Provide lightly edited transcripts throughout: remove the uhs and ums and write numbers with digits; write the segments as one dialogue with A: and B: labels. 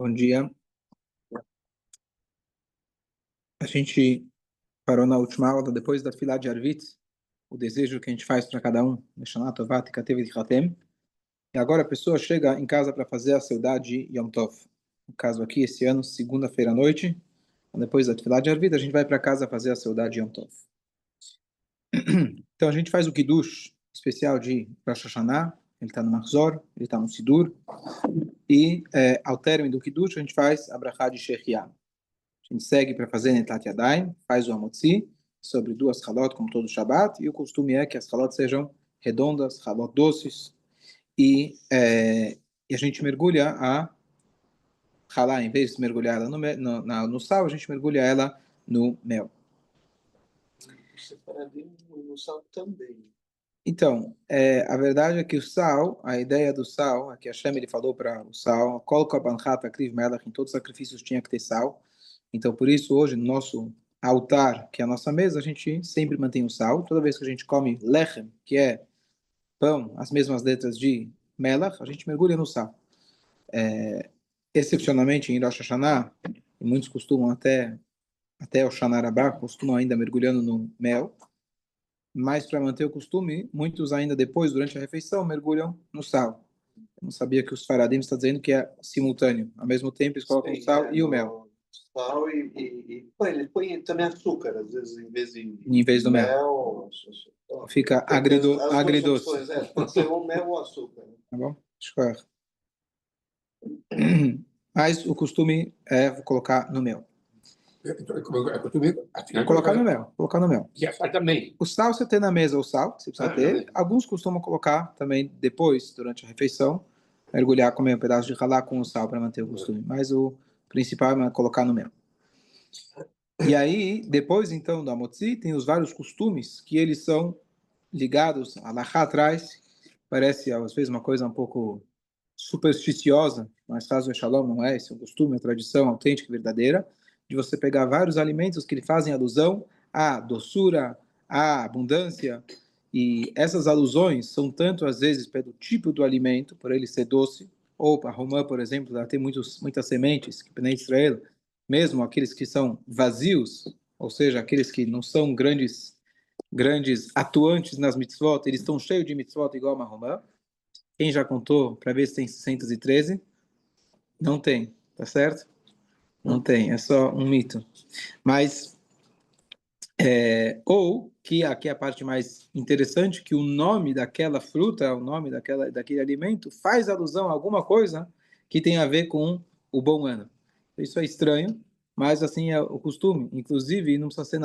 A: Bom dia. A gente parou na última aula, depois da Tefilá de Arvit, o desejo que a gente faz para cada um, Neshana Tovat e Katev Hatem. E agora a pessoa chega em casa para fazer a saudade de Yom Tov. No caso aqui, esse ano, segunda-feira à noite, depois da Tefilá de Arvit, a gente vai para casa fazer a saudade de Yom Tov. Então a gente faz o Kiddush especial de Rosh Hashanah, ele está no Mahzor, ele está no Sidur, e ao término do Kiddush a gente faz a Brachá de Shechiah. A gente segue para fazer Netat Yadayim, faz o Hamotzi, sobre duas halot, como todo Shabbat, e o costume é que as halot sejam redondas, halot doces, e a gente mergulha a halá, em vez de mergulhar ela no sal, a gente mergulha ela no mel.
B: No sal também.
A: Então, a verdade é que o sal, a ideia do sal, é que Hashem ele falou para o sal, coloca a banchat, akriv melach, em todos os sacrifícios tinha que ter sal. Então, por isso, hoje, no nosso altar, que é a nossa mesa, a gente sempre mantém o sal. Toda vez que a gente come lechem, que é pão, as mesmas letras de melach, a gente mergulha no sal. Excepcionalmente, em Rosh Hashanah, e muitos costumam até o Shana Rabbah, costumam ainda mergulhando no mel. Mas para manter o costume, muitos ainda depois, durante a refeição, mergulham no sal. Eu não sabia que os faradim está dizendo que é simultâneo. Ao mesmo tempo, eles colocam o sal e o mel.
B: Sal ele põe também açúcar, às vezes,
A: em vez do mel. Fica agridoce.
B: Pode ser o mel ou o açúcar.
A: Tá bom? Escolhe. Mas o costume é colocar no mel. Colocar no mel. Colocar no mel.
C: Também.
A: O sal você tem na mesa, o sal, você precisa ter.
C: Também.
A: Alguns costumam colocar também depois, durante a refeição, mergulhar, comer um pedaço de ralá com o sal para manter o costume. Mas o principal é colocar no mel. E aí, depois então do Hamotzi, tem os vários costumes que eles são ligados a lá atrás. Parece às vezes uma coisa um pouco supersticiosa, mas caso o Shalom não é, esse é um costume, uma tradição autêntica e verdadeira, de você pegar vários alimentos que fazem alusão à doçura, à abundância, e essas alusões são tanto às vezes pelo tipo do alimento, por ele ser doce, ou para romã, por exemplo, ela tem muitas sementes, que nem Israel, mesmo aqueles que são vazios, ou seja, aqueles que não são grandes atuantes nas mitzvot, eles estão cheios de mitzvot igual a uma romã. Quem já contou para ver se tem 613? Não tem, tá certo? Não tem, é só um mito. Mas, ou que aqui é a parte mais interessante, que o nome daquela fruta, o nome daquele alimento, faz alusão a alguma coisa que tem a ver com o bom ano. Isso é estranho, mas assim é o costume. Inclusive, não precisa ser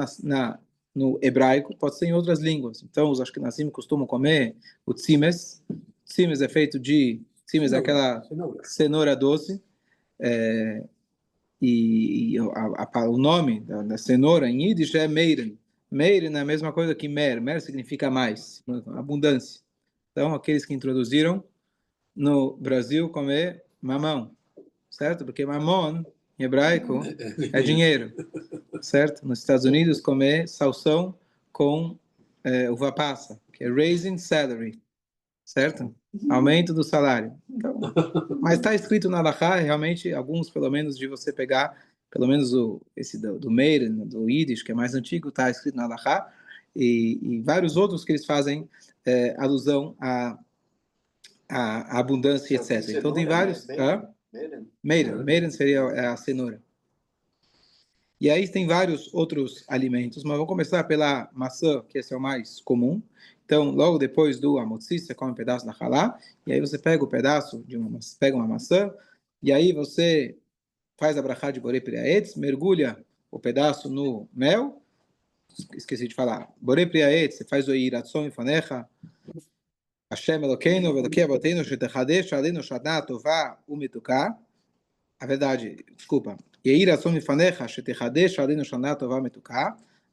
A: no hebraico, pode ser em outras línguas. Então, os ashkenazim costumam comer o tzimes. Tzimes é feito de... Tzimes é aquela cenoura doce. O nome da cenoura em Yiddish é Meiren. Meiren é a mesma coisa que Mer. Mer significa mais, abundância. Então, aqueles que introduziram no Brasil comer mamão, certo? Porque mamon, em hebraico, é dinheiro, certo? Nos Estados Unidos, comer salsão com uva passa, que é raising salary, certo? Aumento do salário. Então, mas está escrito na Halakha, realmente, alguns, pelo menos, de você pegar, pelo menos esse do Meir, do Yiddish, que é mais antigo, está escrito na Halakha, e vários outros que eles fazem alusão à abundância, etc. Então tem vários... Meiren seria a cenoura. E aí tem vários outros alimentos, mas vamos começar pela maçã, que esse é o mais comum. Então, logo depois do Hamotzi, você come um pedaço da halá, e aí você pega o pedaço pega uma maçã, e aí você faz a brachá de Borei Priaetz, mergulha o pedaço no mel, esqueci de falar, Borei Priaetz, você faz o Iratzon Ifanecha, Hashem Elokeinu, Veloki Avotenu, Shetechadesh, Alenu Shadna Tová, Umetuká, a verdade, desculpa,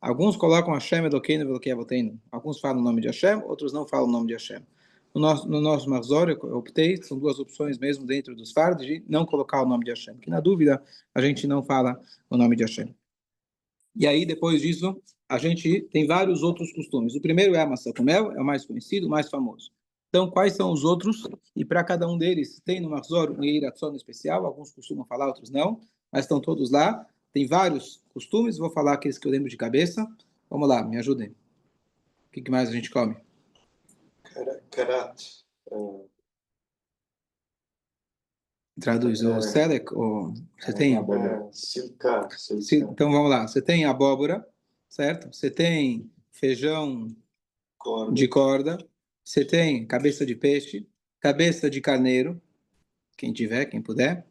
A: alguns colocam Hashem Elokeinu Veloki Avotenu. Alguns falam o nome de Hashem, outros não falam o nome de Hashem. No nosso Mahzor, eu optei, são duas opções mesmo dentro dos fardos, de não colocar o nome de Hashem, que na dúvida a gente não fala o nome de Hashem. E aí, depois disso, a gente tem vários outros costumes. O primeiro é a maçã com mel, é o mais conhecido, o mais famoso. Então, quais são os outros? E para cada um deles, tem no Mahzor um Yei Ratzon especial, alguns costumam falar, outros não, mas estão todos lá. Tem vários costumes, vou falar aqueles que eu lembro de cabeça. Vamos lá, me ajudem. O que mais a gente come?
B: Karat.
A: Traduz, o selek, ou você tem?
B: Silka.
A: Então vamos lá, você tem abóbora, certo? Você tem feijão de corda, você tem cabeça de peixe, cabeça de carneiro, quem tiver, quem puder.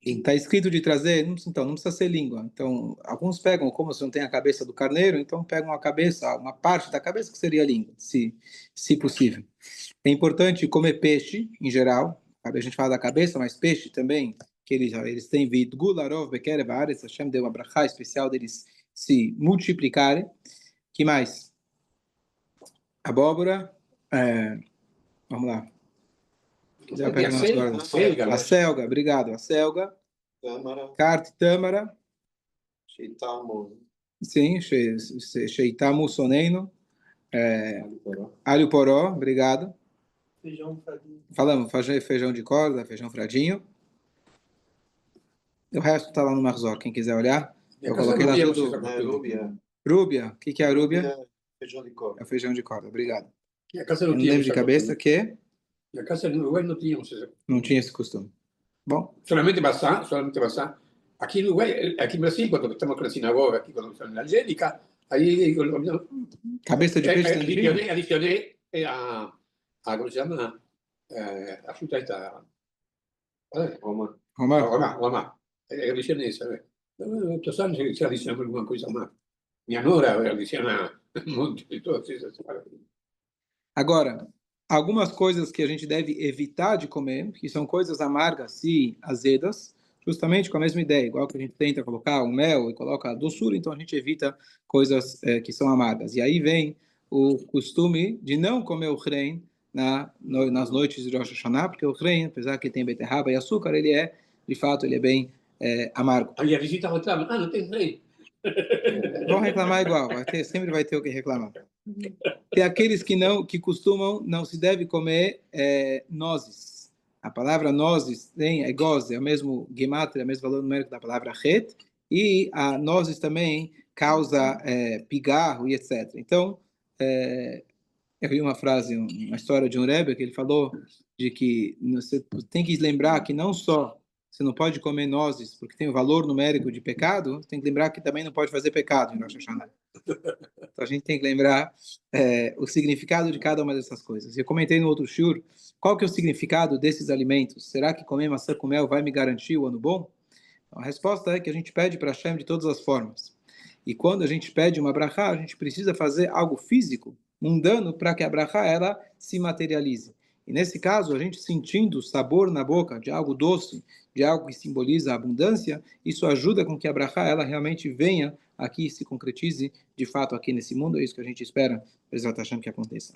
A: Está escrito de trazer, então não precisa ser língua. Então, alguns pegam, como você não tem a cabeça do carneiro, então pegam a cabeça, uma parte da cabeça que seria a língua, se possível. É importante comer peixe, em geral. A gente fala da cabeça, mas peixe também, que eles têm vidgularov, bekerev, aretz, Hashem deu uma brachá especial deles se multiplicarem. Que mais? Abóbora, vamos lá. Quiser pegar umas guardas. A selga, obrigado. A selga. Carte tâmara. Sim, sheitamu soneino. Alho poró, obrigado.
C: Feijão fradinho.
A: Falamos, feijão de corda, feijão fradinho. O resto está lá no Mahzor, quem quiser olhar. Eu coloquei lá tudo. Rúbia. O que é a rúbia?
B: Feijão de corda.
A: É o feijão de corda, obrigado.
C: E a casa
A: Eu
C: não
A: não
C: tinha
A: lembro de
C: essa
A: cabeça
C: costume.
A: que
C: E a casa no Uruguai não tínhamos essa.
A: não tinha esse costume. Bom,
C: Solamente basá. Aqui no Uruguai, aqui no Brasil, quando estamos com a sinagoga, aqui quando estamos na Angélica, aí
A: cabeça de peixe também vinha?
C: adicionei como se chama? A fruta esta.
A: Romar.
C: Romar. Adicionei isso, sabe? Outros anos se adiciona alguma coisa mais. Minha nora adiciona um monte de todas essas maravilhas.
A: Agora, algumas coisas que a gente deve evitar de comer, que são coisas amargas e azedas, justamente com a mesma ideia, igual que a gente tenta colocar o mel e coloca a doçura, então a gente evita coisas que são amargas. E aí vem o costume de não comer o rein nas noites de Rosh Hashanah, porque o rein, apesar que tem beterraba e açúcar, ele é, de fato, ele é bem amargo.
C: Aí a visita reclama, não tem rei.
A: Vão reclamar igual, sempre vai ter o que reclamar. Tem aqueles que costumam, não se deve comer nozes. A palavra nozes é goze, é o mesmo gematria, é o mesmo valor numérico da palavra het, e a nozes também causa pigarro e etc. Então, eu vi uma frase, uma história de um Rebbe, que ele falou de que você tem que lembrar que não só você não pode comer nozes porque tem o valor numérico de pecado, você tem que lembrar que também não pode fazer pecado em Rosh Hashanah. Então a gente tem que lembrar o significado de cada uma dessas coisas. Eu comentei no outro shur, qual que é o significado desses alimentos? Será que comer maçã com mel vai me garantir o ano bom? Então, a resposta é que a gente pede para Hashem de todas as formas. E quando a gente pede uma brachá, a gente precisa fazer algo físico, mundano, para que a brachá ela se materialize. E nesse caso, a gente sentindo o sabor na boca de algo doce, de algo que simboliza a abundância, isso ajuda com que a brachá ela realmente venha aqui e se concretize de fato aqui nesse mundo. É isso que a gente espera, Bezrat Hashem, que aconteça.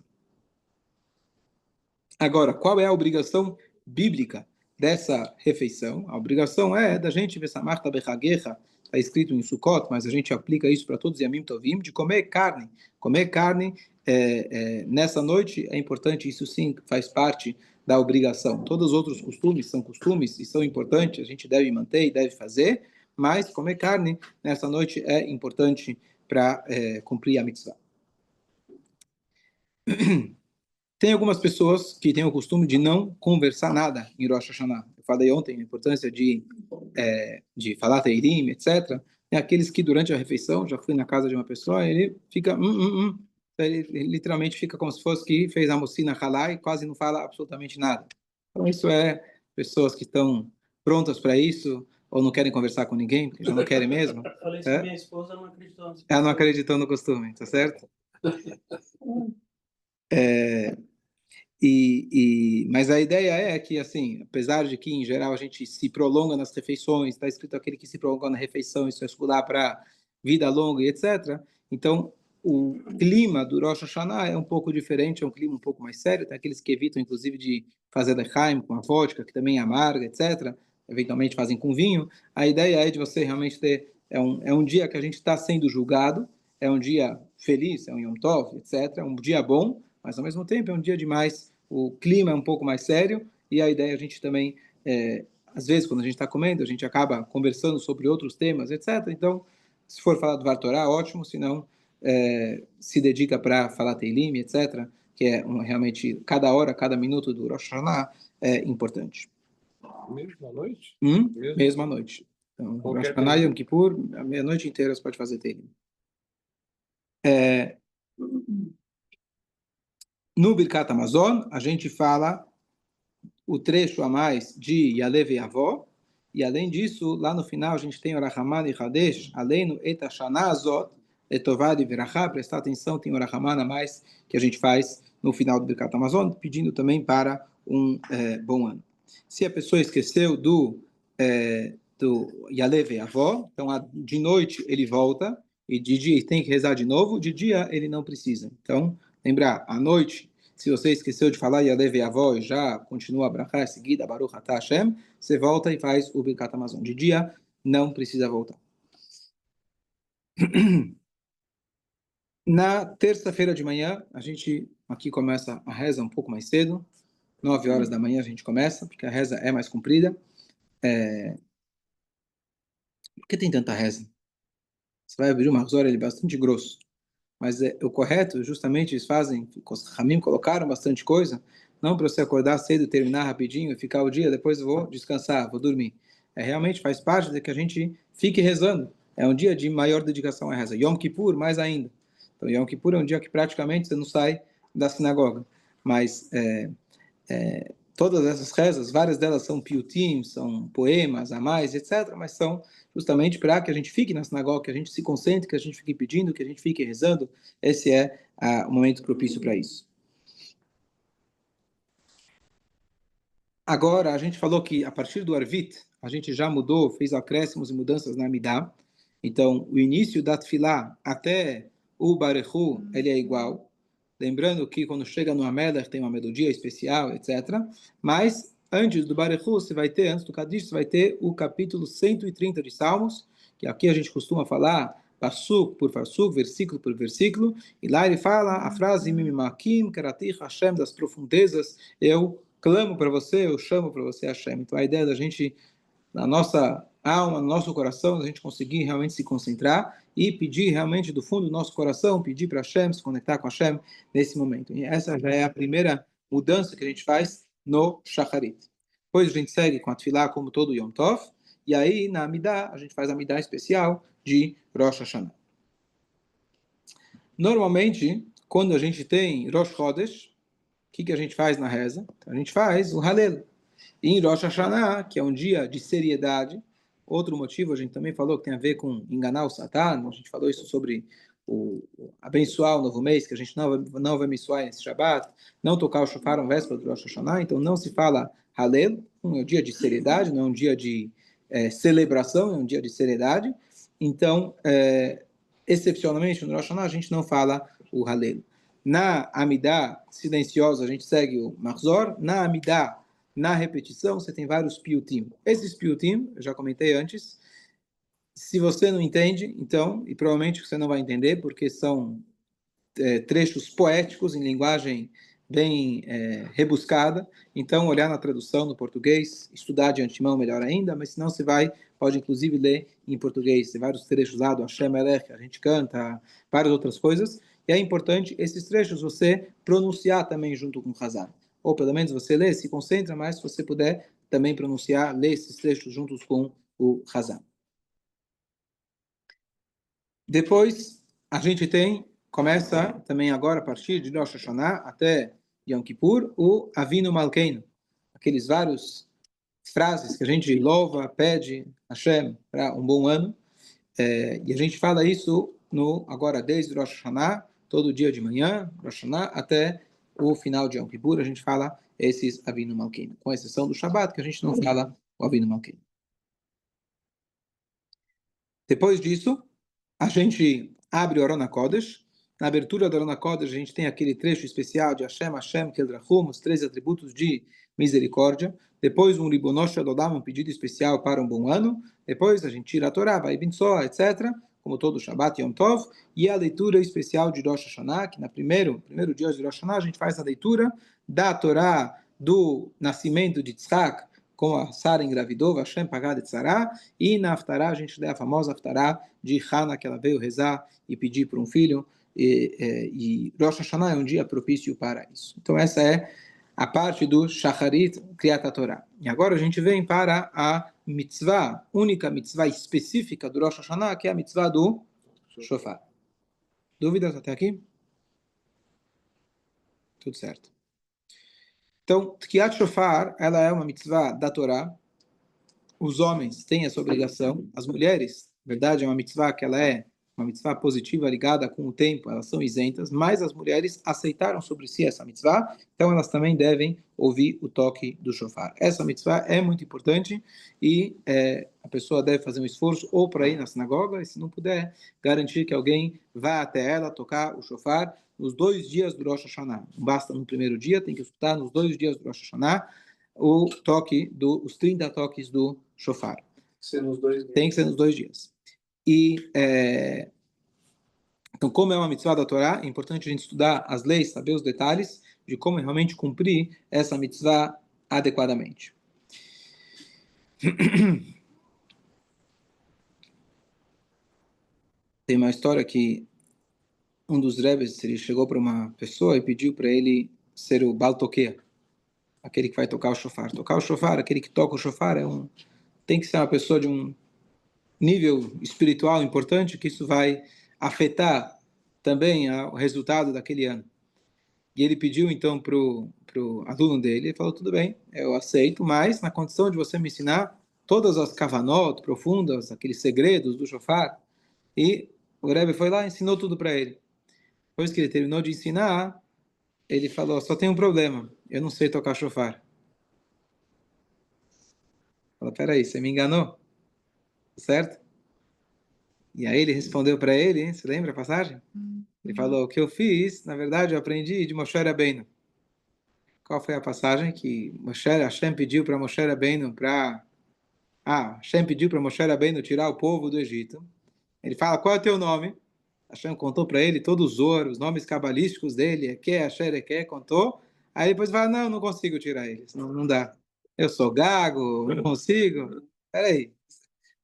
A: Agora, qual é a obrigação bíblica dessa refeição? A obrigação é da gente ver Samarta Bechagecha, está escrito em Sukkot, mas a gente aplica isso para todos os Yamim Tovim, de comer carne. Comer carne nessa noite é importante, isso sim faz parte da obrigação. Todos os outros costumes são costumes e são importantes, a gente deve manter e deve fazer, mas comer carne nessa noite é importante para cumprir a mitzvah. Tem algumas pessoas que têm o costume de não conversar nada em Rosh Hashanah. Eu falei ontem a importância de falar Teirim, etc. Tem aqueles que durante a refeição, já fui na casa de uma pessoa, ele fica ele literalmente fica como se fosse que fez a mocina halá e quase não fala absolutamente nada. Então isso é pessoas que estão prontas para isso ou não querem conversar com ninguém, porque já não querem mesmo.
C: Falei isso com minha esposa, não acreditou.
A: Ela não acreditou no costume, tá certo? Mas a ideia é que, assim, apesar de que, em geral, a gente se prolonga nas refeições, está escrito aquele que se prolonga na refeição, isso é escutar para vida longa e etc. Então, o clima do Rosh Hashanah é um pouco diferente, é um clima um pouco mais sério. Tem aqueles que evitam, inclusive, de fazer lechaim com a vodka, que também é amarga, etc. Eventualmente fazem com vinho. A ideia é de você realmente ter... É um dia que a gente está sendo julgado, é um dia feliz, é um Yom Tov, etc. É um dia bom, mas ao mesmo tempo é um dia de mais, o clima é um pouco mais sério, e a ideia a gente também, às vezes quando a gente está comendo, a gente acaba conversando sobre outros temas, etc. Então, se for falar do Dvar Torá, ótimo, se não, se dedica para falar Teilim, etc., que é realmente cada hora, cada minuto do Rosh Hashanah é importante.
C: Mesmo à noite?
A: Mesmo à noite. Então, Rosh
C: Qualquer
A: Hashanah e
C: tempo.
A: Yom Kippur, a meia-noite inteira você pode fazer Teilim. No Birkat Hamazon, a gente fala o trecho a mais de Yalev e Avó, e além disso, lá no final a gente tem o Rahaman e Hadesh, além do Eta Shana Azot, Etovad e Verachá, prestar atenção, tem o Rahaman a mais que a gente faz no final do Birkat Hamazon, pedindo também para um bom ano. Se a pessoa esqueceu do Yalev e Avó, então de noite ele volta, e de dia tem que rezar de novo, de dia ele não precisa. Então, lembrar, à noite, se você esqueceu de falar Yalev e Avó e já continua a brachá em seguida, Baruch Atah Hashem, você volta e faz o Birkat Hamazon. De dia, não precisa voltar. Na terça-feira de manhã, a gente aqui começa a reza um pouco mais cedo, 9 horas da manhã a gente começa, porque a reza é mais comprida. Por que tem tanta reza? Você vai abrir o Mahzor, ele é bastante grosso. Mas o correto, justamente, eles fazem, os Ramim colocaram bastante coisa, não para você acordar cedo e terminar rapidinho e ficar o dia, depois eu vou descansar, vou dormir. Realmente faz parte de que a gente fique rezando. É um dia de maior dedicação à reza. Yom Kippur, mais ainda. Então, Yom Kippur é um dia que praticamente você não sai da sinagoga. Mas todas essas rezas, várias delas são piutim, são poemas a mais, etc., mas são justamente para que a gente fique na sinagoga, que a gente se concentre, que a gente fique pedindo, que a gente fique rezando. Esse é o momento propício para isso. Agora, a gente falou que a partir do Arvit, a gente já mudou, fez acréscimos e mudanças na Amidah. Então, o início da Tfilá até o Barechu, ele é igual. Lembrando que quando chega no Amelech tem uma melodia especial, etc. Mas antes do Barechu, você vai ter, antes do Kadish, você vai ter o capítulo 130 de Salmos, que aqui a gente costuma falar Pasuk por Pasuk, versículo por versículo, e lá ele fala a frase Mimimakim, Karatich Hashem, das profundezas, eu clamo para você, eu chamo para você Hashem. Então a ideia da gente, na nossa alma, no nosso coração, a gente conseguir realmente se concentrar e pedir realmente do fundo do nosso coração, pedir para Hashem, se conectar com Hashem nesse momento. E essa já é a primeira mudança que a gente faz no Shacharit. Depois a gente segue com a Tfilá como todo Yom Tov, e aí na Amidah, a gente faz a Amidah especial de Rosh Hashanah. Normalmente, quando a gente tem Rosh Chodesh, o que a gente faz na reza? A gente faz o Halel. E em Rosh Hashanah, que é um dia de seriedade, outro motivo, a gente também falou que tem a ver com enganar o Satan, a gente falou isso sobre abençoar o novo mês, que a gente não vai abençoar esse Shabbat, não tocar o shofar no véspera do Rosh Hashanah, então não se fala Halel, é um dia de seriedade, não é um dia de celebração, é um dia de seriedade, então, excepcionalmente no Rosh Hashanah a gente não fala o Halel. Na Amidah silenciosa a gente segue o Mahzor, na Amidah na repetição, você tem vários piutim. Esses piutim, eu já comentei antes, se você não entende, então, e provavelmente você não vai entender, porque são trechos poéticos em linguagem bem rebuscada, então olhar na tradução no português, estudar de antemão melhor ainda, mas senão você pode inclusive ler em português, tem vários trechos lá do Hashem Elech, a gente canta, várias outras coisas, e é importante esses trechos você pronunciar também junto com o Hazar. Ou pelo menos você lê, se concentra, mas se você puder também pronunciar, ler esses trechos juntos com o Hazar. Depois, a gente começa também agora, a partir de Rosh Hashanah até Yom Kippur, o Avinu Malkeinu. Aqueles vários frases que a gente louva, pede Hashem para um bom ano. E a gente fala isso agora desde Rosh Hashanah, todo dia de manhã, Rosh Hashanah, até o final de Yom Kippur, a gente fala esses Avinu Malkeinu, com exceção do Shabbat, que a gente não fala o Avinu Malkeinu. Depois disso, a gente abre o Arona Kodesh. Na abertura do Arona Kodesh, a gente tem aquele trecho especial de Hashem, Hashem, Kedrachum, os 3 atributos de misericórdia. Depois, um Ribonosh Adodam, um pedido especial para um bom ano. Depois, a gente tira a Torá, vai Binsoa, etc., como todo Shabbat Yom Tov, e a leitura especial de Rosh Hashanah, que no primeiro dia de Rosh Hashanah a gente faz a leitura da Torá do nascimento de Tzchak, como a Sara engravidou, Vashem pagad et Sará, e na Haftará a gente lê a famosa Haftará de Hana, que ela veio rezar e pedir por um filho, e Rosh Hashanah é um dia propício para isso. Então essa é a parte do Shacharit Kriyat Torah. E agora a gente vem para a mitzvah, única mitzvah específica do Rosh Hashanah, que é a mitzvah do Shofar. Dúvidas até aqui? Tudo certo. Então, Kriyat Shofar, ela é uma mitzvah da Torá. Os homens têm essa obrigação. As mulheres, na verdade, é uma mitzvah que ela é uma mitzvah positiva ligada com o tempo, elas são isentas, mas as mulheres aceitaram sobre si essa mitzvah, então elas também devem ouvir o toque do shofar. Essa mitzvah é muito importante e a pessoa deve fazer um esforço ou para ir na sinagoga, e se não puder, garantir que alguém vá até ela tocar o shofar nos 2 dias do Rosh Hashanah. Não basta no primeiro dia, tem que escutar nos 2 dias do Rosh Hashanah o toque os 30 toques do shofar. Tem que ser nos 2 dias. E, então, como é uma mitzvah da Torá, é importante a gente estudar as leis, saber os detalhes de como realmente cumprir essa mitzvah adequadamente. Tem uma história que um dos rebes, ele chegou para uma pessoa e pediu para ele ser o Baal Toqueia, aquele que vai tocar o shofar. Tocar o shofar, aquele que toca o shofar, tem que ser uma pessoa de um nível espiritual importante, que isso vai afetar também o resultado daquele ano. E ele pediu então para o aluno dele, ele falou, tudo bem, eu aceito, mas na condição de você me ensinar todas as kavanot profundas, aqueles segredos do shofar. E o Rebbe foi lá e ensinou tudo para ele. Depois que ele terminou de ensinar, ele falou, só tem um problema, eu não sei tocar shofar. Falou, peraí, você me enganou? Certo? E aí ele respondeu para ele, você lembra a passagem? Ele falou, o que eu fiz, na verdade, eu aprendi de Moshe Rabbeinu. Qual foi a passagem que Hashem pediu para Moshe Rabbeinu Hashem pediu para Moshe Rabbeinu tirar o povo do Egito. Ele fala, qual é o teu nome? Hashem contou para ele todos os nomes cabalísticos dele, Eke, Asher, Eke, contou. Aí depois fala, não consigo tirar eles, não dá. Eu sou gago, não consigo. Peraí,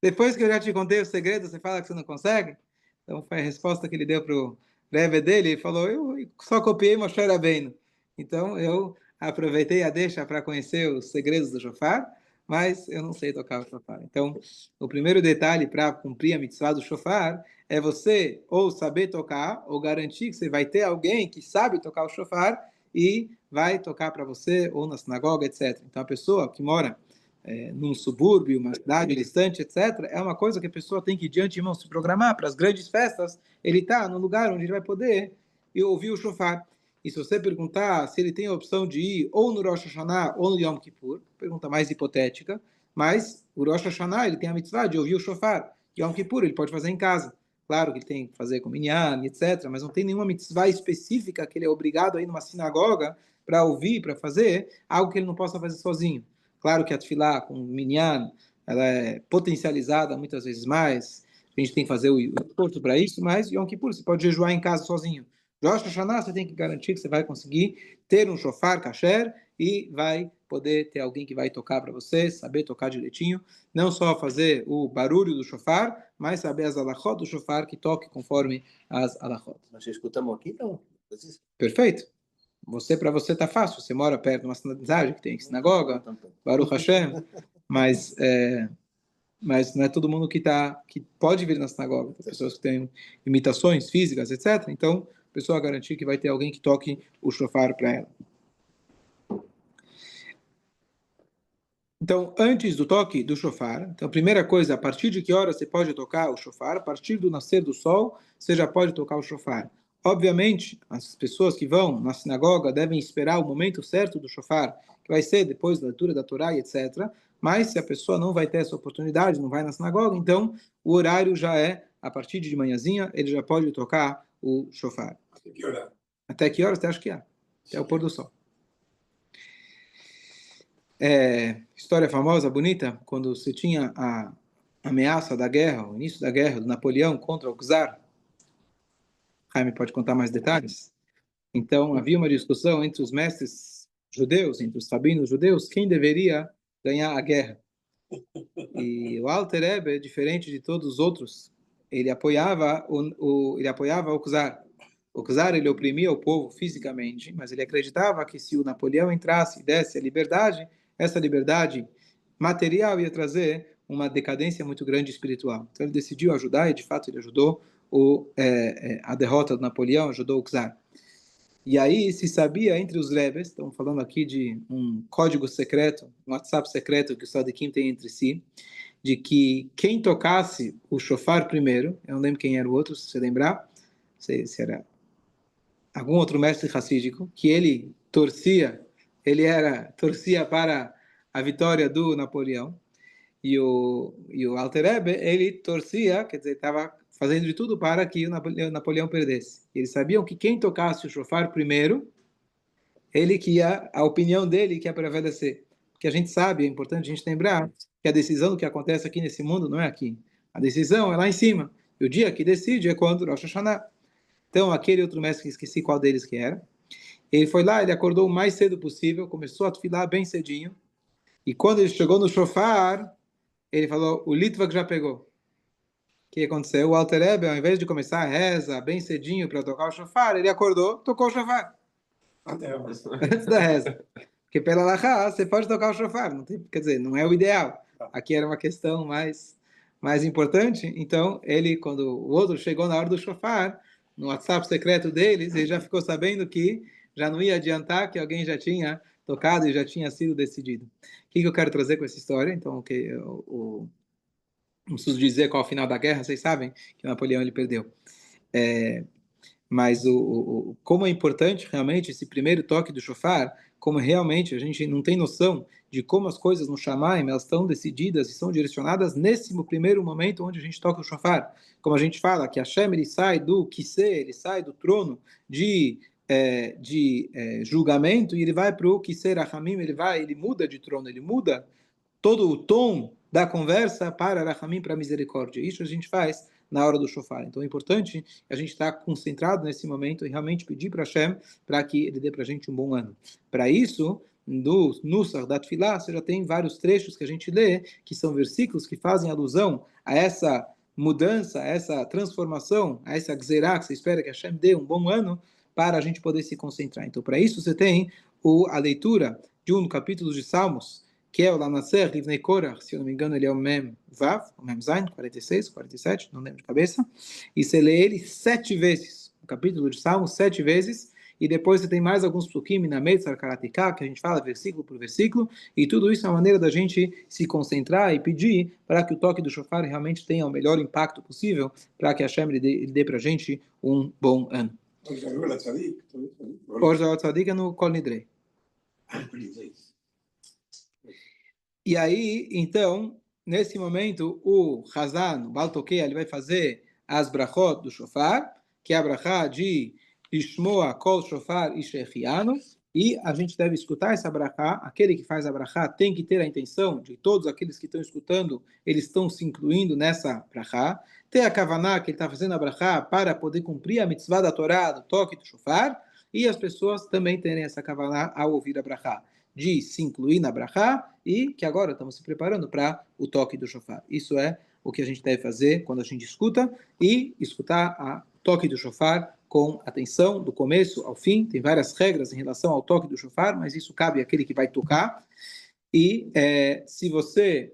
A: depois que eu já te contei o segredo, você fala que você não consegue? Então foi a resposta que ele deu para o Rebbe dele. Ele falou, eu só copiei Moshe Rabbeinu. Então eu aproveitei a deixa para conhecer os segredos do shofar, mas eu não sei tocar o shofar. Então, o primeiro detalhe para cumprir a mitzvah do shofar é você ou saber tocar, ou garantir que você vai ter alguém que sabe tocar o shofar e vai tocar para você, ou na sinagoga, etc. Então, a pessoa que mora num subúrbio, uma cidade distante, etc., é uma coisa que a pessoa tem que, de antemão, se programar para as grandes festas. Ele está no lugar onde ele vai poder ouvir o shofar. E se você perguntar se ele tem a opção de ir ou no Rosh Hashanah ou no Yom Kippur, pergunta mais hipotética, mas o Rosh Hashanah ele tem a mitzvah de ouvir o shofar. Yom Kippur ele pode fazer em casa. Claro que ele tem que fazer com minyan, etc., mas não tem nenhuma mitzvah específica que ele é obrigado a ir numa sinagoga para ouvir, para fazer, algo que ele não possa fazer sozinho. Claro que a tefilá com minyan, ela é potencializada muitas vezes mais, a gente tem que fazer o esforço para isso, mas Yom Kippur você pode jejuar em casa sozinho. Rosh Hashanah você tem que garantir que você vai conseguir ter um shofar kasher e vai poder ter alguém que vai tocar para você, saber tocar direitinho, não só fazer o barulho do shofar, mas saber as alachot do shofar que toque conforme as alachot.
B: Nós escutamos aqui, não.
A: Perfeito. Para você tá fácil, você mora perto de uma cidade que tem sinagoga, Baruch Hashem, mas não é todo mundo que pode vir na sinagoga, tem pessoas que têm limitações físicas, etc. Então, a pessoa garantir que vai ter alguém que toque o shofar para ela. Então, antes do toque do shofar, então, a primeira coisa, a partir de que hora você pode tocar o shofar? A partir do nascer do sol, você já pode tocar o shofar. Obviamente, as pessoas que vão na sinagoga devem esperar o momento certo do shofar, que vai ser depois da leitura da Torá, etc. Mas se a pessoa não vai ter essa oportunidade, não vai na sinagoga, então o horário já é, a partir de manhãzinha, ele já pode tocar o shofar.
C: Até que hora?
A: Até que hora você acha que é? Até o pôr do sol. História famosa, bonita, quando você tinha ameaça da guerra, o início da guerra do Napoleão contra o czar. Jaime pode contar mais detalhes. Então, havia uma discussão entre os mestres judeus, entre os rabinos judeus, quem deveria ganhar a guerra. E o Alter Rebbe, diferente de todos os outros, ele apoiava o czar. O czar, ele oprimia o povo fisicamente, mas ele acreditava que se o Napoleão entrasse e desse a liberdade, essa liberdade material ia trazer uma decadência muito grande espiritual. Então ele decidiu ajudar e, de fato, ele ajudou a derrota do Napoleão, ajudou o czar. E aí se sabia entre os rebes, estamos falando aqui de um código secreto, um WhatsApp secreto que os Sadiquim têm entre si, de que quem tocasse o shofar primeiro, eu não lembro quem era o outro, se você lembrar, não sei se era algum outro mestre racídico, que ele torcia para a vitória do Napoleão, e o Alter Rebbe, ele torcia, quer dizer, estava fazendo de tudo para que o Napoleão perdesse. Eles sabiam que quem tocasse o shofar primeiro, a opinião dele que ia prevalecer. Porque a gente sabe, é importante a gente lembrar, que a decisão do que acontece aqui nesse mundo não é aqui. A decisão é lá em cima. E o dia que decide é quando Rosh Hashanah. Então, aquele outro mestre, que esqueci qual deles que era, ele foi lá, ele acordou o mais cedo possível, começou a filar bem cedinho, e quando ele chegou no shofar, ele falou, o Litvak já pegou. O que aconteceu? O Alter Rebbe, ao invés de começar a reza bem cedinho para tocar o shofar, ele acordou, tocou o shofar. Antes da reza. Porque pela Lahá, você pode tocar o shofar, não tem, quer dizer, não é o ideal. Aqui era uma questão mais importante, então ele, quando o outro chegou na hora do shofar, no WhatsApp secreto deles, ele já ficou sabendo que já não ia adiantar, que alguém já tinha tocado e já tinha sido decidido. O que eu quero trazer com essa história? Então, não preciso dizer qual é o final da guerra, vocês sabem que o Napoleão ele perdeu. Mas como é importante realmente esse primeiro toque do shofar, como realmente a gente não tem noção de como as coisas no Shamaim, elas estão decididas e são direcionadas nesse primeiro momento onde a gente toca o shofar. Como a gente fala, que Hashem ele sai do Kisei, ele sai do trono de julgamento e ele vai para o Kisei Rachamim, ele muda de trono, ele muda todo o tom da conversa para Rachamim, para misericórdia. Isso a gente faz na hora do shofar. Então é importante a gente estar concentrado nesse momento e realmente pedir para Hashem para que ele dê para a gente um bom ano. Para isso, do Nusach da Tfilah, você já tem vários trechos que a gente lê, que são versículos que fazem alusão a essa mudança, a essa transformação, a essa gzerá que você espera que Hashem dê um bom ano, para a gente poder se concentrar. Então, para isso, você tem a leitura de um capítulo de Salmos, que é o Lamaser Livnei Korach, se eu não me engano, ele é o Mem Vav, o Mem Zain, 46, 47, não lembro de cabeça, e você lê ele 7 vezes, o capítulo de Salmos 7 vezes, e depois você tem mais alguns psukim na Metzar Karatika, que a gente fala versículo por versículo, e tudo isso é uma maneira da gente se concentrar e pedir para que o toque do shofar realmente tenha o melhor impacto possível, para que a Hashem ele dê para a gente um bom ano. Hoje o Tzadik é no Kol Nidrei. E aí, então, nesse momento, o Hazan, o Baal Tokei, ele vai fazer as brachot do shofar, que é a brachá de Ishmoa Kol Shofar Ishechianu, e a gente deve escutar essa brachá. Aquele que faz a brachá tem que ter a intenção de todos aqueles que estão escutando, eles estão se incluindo nessa brachá. Tem a kavaná, que ele está fazendo a brachá para poder cumprir a mitzvah da Torá, do toque do shofar, e as pessoas também terem essa kavaná ao ouvir a brachá, de se incluir na brachá, e que agora estamos se preparando para o toque do shofar. Isso é o que a gente deve fazer quando a gente escuta, e escutar o toque do shofar com atenção, do começo ao fim. Tem várias regras em relação ao toque do shofar, mas isso cabe àquele que vai tocar. E se você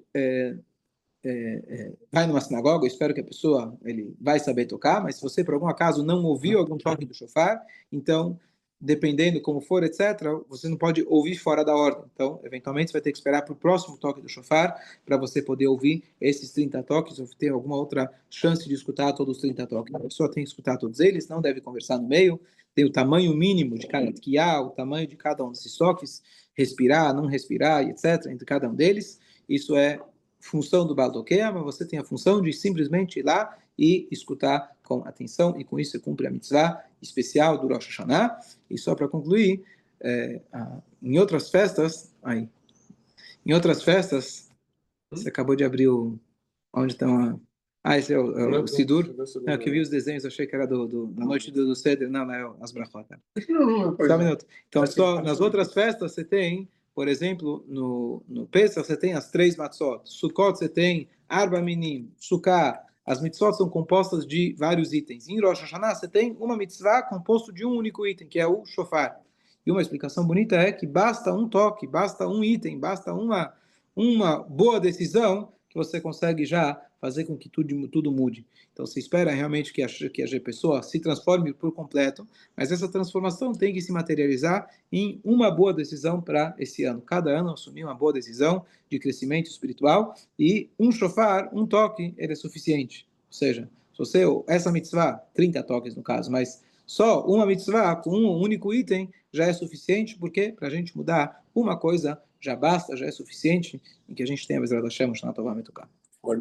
A: vai numa sinagoga, eu espero que a pessoa ele vai saber tocar, mas se você por algum acaso não ouviu algum toque do shofar, então dependendo como for, etc., você não pode ouvir fora da ordem. Então, eventualmente, você vai ter que esperar para o próximo toque do shofar para você poder ouvir esses 30 toques ou ter alguma outra chance de escutar todos os 30 toques. A pessoa tem que escutar todos eles, não deve conversar no meio, tem o tamanho mínimo de cada tkiá, o tamanho de cada um desses toques, respirar, não respirar, etc., entre cada um deles. Isso é função do Baal Tokei, mas você tem a função de simplesmente ir lá e escutar com atenção, e com isso você cumpre a mitzvah especial do Rosh Hashanah. E só para concluir, em outras festas, você acabou de abrir o Onde estão? Esse é o Sidur.
D: Não,
A: Não, que eu vi os desenhos, achei que era da noite do Seder. Não, é as brachot.
C: Não,
A: Só um
C: é.
A: minuto. Então, só nas outras festas você tem, por exemplo, no Pesach você tem as 3 matzot. Sukkot você tem Arba Minim, Sukkah. As mitzvot são compostas de vários itens. Em Rosh Hashanah você tem uma mitzvah composto de um único item, que é o shofar. E uma explicação bonita é que basta um toque, basta um item, basta uma boa decisão que você consegue já fazer com que tudo mude. Então, você espera realmente que a pessoa se transforme por completo, mas essa transformação tem que se materializar em uma boa decisão para esse ano. Cada ano assumir uma boa decisão de crescimento espiritual e um shofar, um toque, ele é suficiente. Ou seja, se você, essa mitzvah, 30 toques no caso, mas só uma mitzvah com um único item já é suficiente, porque para a gente mudar uma coisa já basta, já é suficiente, em que a gente tenha a Bezerra da Shem, na Tová Metuká.
B: O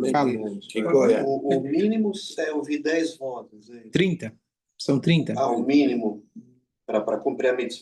B: mínimo é ouvir 10 votos.
A: 30. São 30.
B: O mínimo para cumprir a mitzvah.